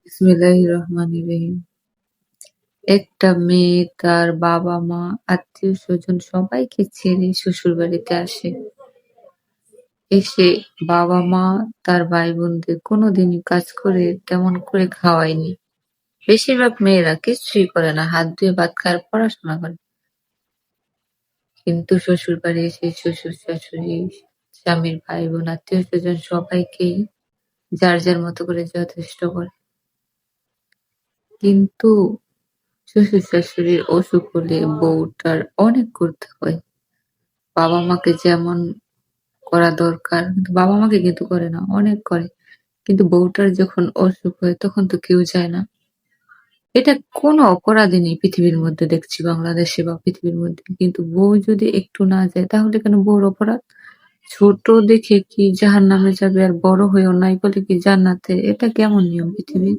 বিসমিল্লাহির রহমানির রহিম। একটা মেয়ে তার বাবা-মা, আত্মীয়স্বজন সবাইকে ছেড়ে শ্বশুরবাড়িতে আসে। এসে বাবা-মা তার ভাই-বোনদের কোনোদিনই কাজ করে তেমন করে খাওয়ায়নি। বেশিরভাগ মেয়েরা কিচ্ছুই করে না। হাত ধুয়ে ভাত খায় আর পড়াশোনা করে। কিন্তু শ্বশুরবাড়ি এসে শ্বশুর-শাশুড়ি, স্বামীর ভাই-বোন, আত্মীয়স্বজন সবাইকেই যার মতো করে যথেষ্ট করে। কিন্তু শ্বশুর-শাশুড়ির অসুখ হলে বউটার অনেক করতে হয়। বাবা-মাকে যেমন করা দরকার কিন্তু বাবা-মাকে কিন্তু করে না, অনেক করে। কিন্তু বউটার যখন অসুখ হয় তখন তো কেউ যায় না। এটা কোনো অপরাধী নেই পৃথিবীর মধ্যে দেখছি বাংলাদেশে বা পৃথিবীর মধ্যে। কিন্তু বউ যদি একটু না যায় তাহলে কেন বউর অপরাধ? ছোট দেখে কি জাহান্নামে যাবে আর বড় হয়ে অন্যায় করলে কি জান্নাতে? এটা কেমন নিয়ম পৃথিবীর?